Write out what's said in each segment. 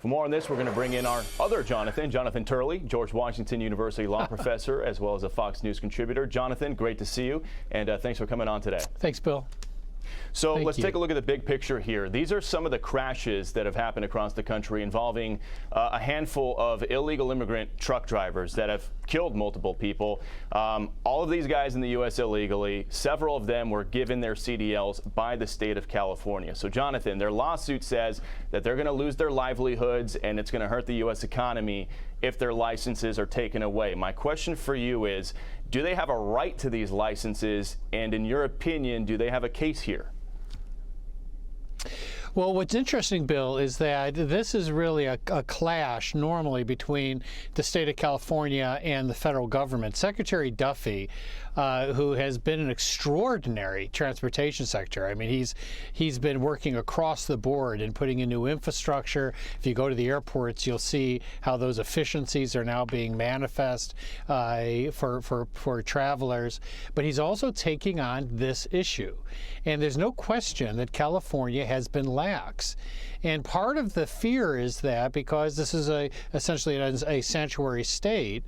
For more on this, we're going to bring in our other Jonathan Turley, George Washington University law professor, as well as a Fox News contributor. Jonathan, great to see you, and thanks for coming on today. Thanks, Bill. So let's take a look at the big picture here. These are some of the crashes that have happened across the country involving a handful of illegal immigrant truck drivers that have killed multiple people. All of these guys in the U.S. illegally, several of them were given their CDLs by the state of California. So, Jonathan, their lawsuit says that they're going to lose their livelihoods and it's going to hurt the U.S. economy if their licenses are taken away. My question for you is, do they have a right to these licenses? And in your opinion, do they have a case here? Well, what's interesting, Bill, is that this is really a clash normally between the state of California and the federal government. Secretary Duffy, who has been an extraordinary transportation secretary. I mean, he's been working across the board and putting in new infrastructure. If you go to the airports, you'll see how those efficiencies are now being manifest for travelers. But he's also taking on this issue. And there's no question that California has been lax. And part of the fear is that because this is essentially a sanctuary state,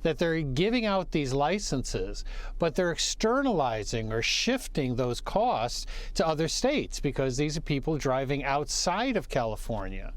that they're giving out these licenses, but they're externalizing or shifting those costs to other states because these are people driving outside of California.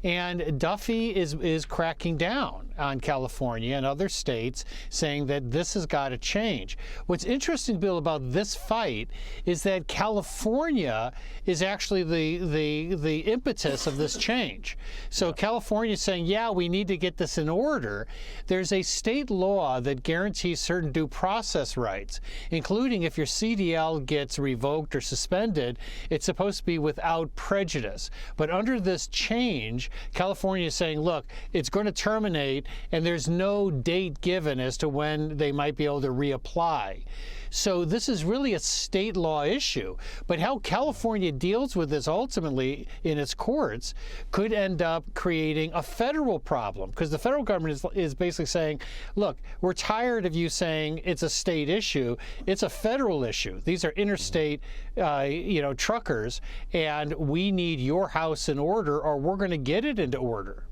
And Duffy is cracking down on California and other states, saying that this has got to change. What's interesting, Bill, about this fight is that California is actually the impetus of this change. So California is saying, yeah, we need to get this in order. There's a state law that guarantees certain due process rights, including if your CDL gets revoked or suspended, it's supposed to be without prejudice. But under this change, California is saying, look, it's going to terminate, and there's no date given as to when they might be able to reapply. So this is really a state law issue. But how California deals with this ultimately in its courts could end up creating a federal problem, because the federal government is basically saying, look, we're tired of you saying it's a state issue. It's a federal issue. These are interstate truckers, and we need your house in order, or we're going to get it into order.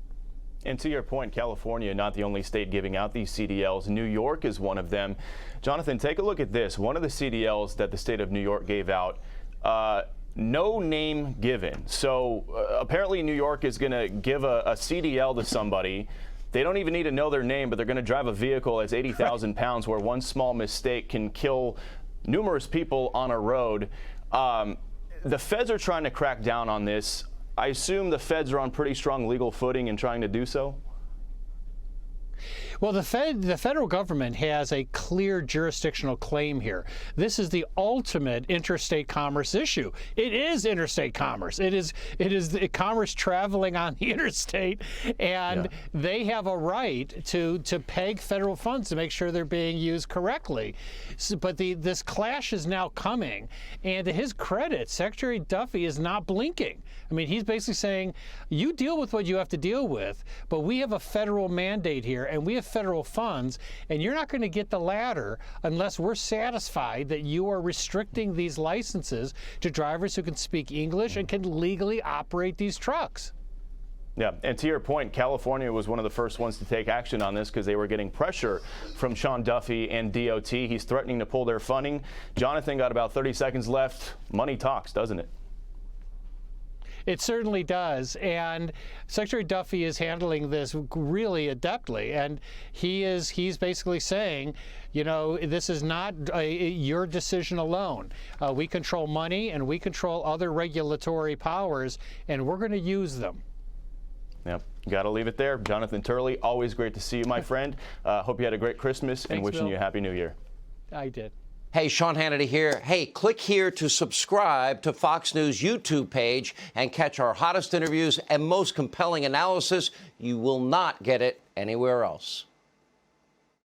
And to your point, California, not the only state giving out these CDLs. New York is one of them. Jonathan, take a look at this. One of the CDLs that the state of New York gave out, no name given. So apparently New York is going to give a CDL to somebody. They don't even need to know their name, but they're going to drive a vehicle that's 80,000 pounds where one small mistake can kill numerous people on a road. The feds are trying to crack down on this. I assume the feds are on pretty strong legal footing in trying to do so? Well, the federal government has a clear jurisdictional claim here. This is the ultimate interstate commerce issue. It is interstate commerce. It is the commerce traveling on the interstate, and they have a right to peg federal funds to make sure they're being used correctly. But this clash is now coming, and to his credit, Secretary Duffy is not blinking. I mean, he's basically saying, you deal with what you have to deal with, but we have a federal mandate here, and we have federal funds, and you're not going to get the latter unless we're satisfied that you are restricting these licenses to drivers who can speak English and can legally operate these trucks. Yeah, and to your point, California was one of the first ones to take action on this because they were getting pressure from Sean Duffy and DOT. He's threatening to pull their funding. Jonathan, got about 30 seconds left. Money talks, doesn't it? It certainly does, and Secretary Duffy is handling this really adeptly, and he's basically saying, you know, this is not your decision alone. We control money, and we control other regulatory powers, and we're going to use them. Yep, got to leave it there. Jonathan Turley, always great to see you, my friend. Hope you had a great Christmas. Thanks, and wishing Bill. you a Happy New Year. I did. Hey, Sean Hannity here. Hey, click here to subscribe to Fox News YouTube page and catch our hottest interviews and most compelling analysis. You will not get it anywhere else.